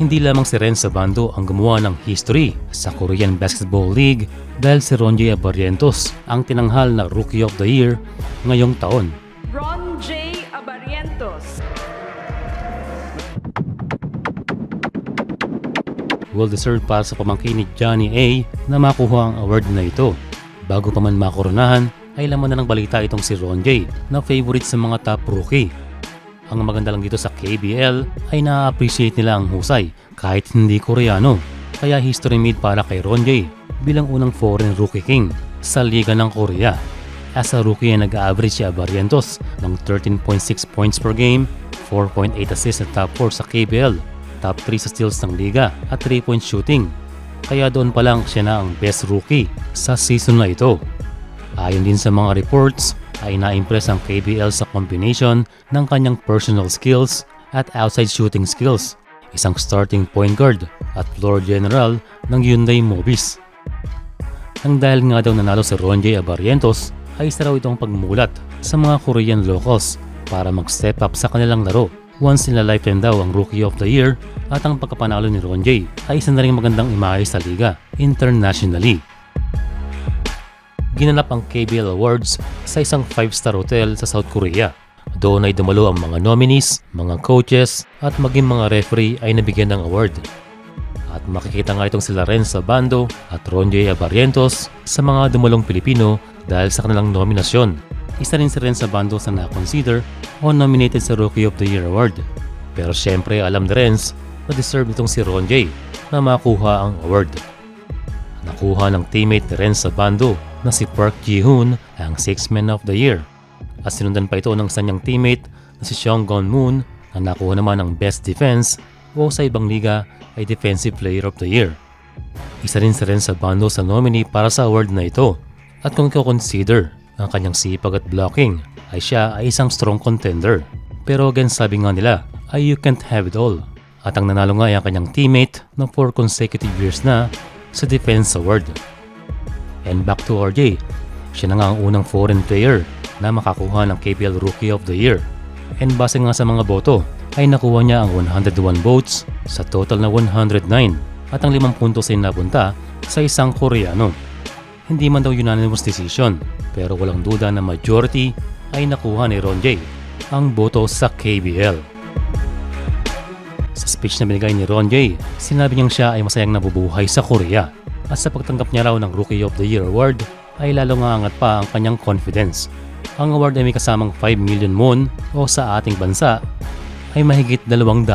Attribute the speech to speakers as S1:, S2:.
S1: Hindi lamang si Renzo Bando ang gumawa ng history sa Korean Basketball League dahil si Ronjay Abarrientos ang tinanghal na Rookie of the Year ngayong taon.
S2: Ronjay Abarrientos.
S1: Well-deserved para sa pamangkin ni Johnny A na makuha ang award na ito. Bago pa man makoronahan, ay laman na ng balita itong si Ronjay na favorite sa mga top rookie. Ang maganda lang dito sa KBL ay na-appreciate nila ang husay kahit hindi Koreano. Kaya history made para kay Ronjay bilang unang foreign rookie king sa Liga ng Korea. As a rookie ay nag-average si Abarrientos ng 13.6 points per game, 4.8 assists na top 4 sa KBL, top 3 sa steals ng Liga at 3-point shooting. Kaya doon pa lang siya na ang best rookie sa season na ito. Ayon din sa mga reports, ay na-impress ang KBL sa combination ng kanyang personal skills at outside shooting skills, isang starting point guard at floor general ng Hyundai Mobis. Nang dahil nga daw nanalo si Ronjay Abarrientos, ay isa raw itong pagmulat sa mga Korean locals para mag-step up sa kanilang laro. Once in a lifetime daw ang Rookie of the Year at ang pagkapanalo ni Ronjay ay isa na ring magandang imahe sa liga internationally. Ginanap ang KBL Awards sa isang 5-star hotel sa South Korea. Doon ay dumalo ang mga nominees, mga coaches at maging mga referee ay nabigyan ng award. At makikita nga itong sila Renzo Bando at Ronjay Abarrientos sa mga dumalong Pilipino dahil sa kanilang nominasyon. Isa rin si Renzo Bando sa na-consider o nominated sa Rookie of the Year Award. Pero syempre alam ni Renz na deserve itong si Ronjay na makuha ang award. Nakuha ng teammate ni Renzo Bando na si Park Ji-hoon ang 6th Man of the Year. At sinundan pa ito ng kanyang teammate na si Seong Gon-moon na nakuha naman ng Best Defense o sa ibang liga ay Defensive Player of the Year. Isa rin si Renzo Bando sa nominee para sa award na ito. At kung i-consider ang kanyang sipag at blocking ay siya ay isang strong contender. Pero again sabi nga nila ay you can't have it all. At ang nanalo nga ay ang kanyang teammate na 4 consecutive years na sa Defense Award. And back to RJ, siya na nga ang unang foreign player na makakuha ng KBL Rookie of the Year. And base nga sa mga boto, ay nakuha niya ang 101 votes sa total na 109 at ang 5 puntos ay napunta sa isang Koreano. Hindi man daw unanimous decision, pero walang duda na majority ay nakuha ni Ronjay ang boto sa KBL. Sa speech na binigay ni Ronjay, sinabi niyang siya ay masayang nabubuhay sa Korea. At sa pagtanggap niya raw ng Rookie of the Year Award ay lalo nga angat pa ang kanyang confidence. Ang award ay may kasamang 5 million won o sa ating bansa ay mahigit 200,000.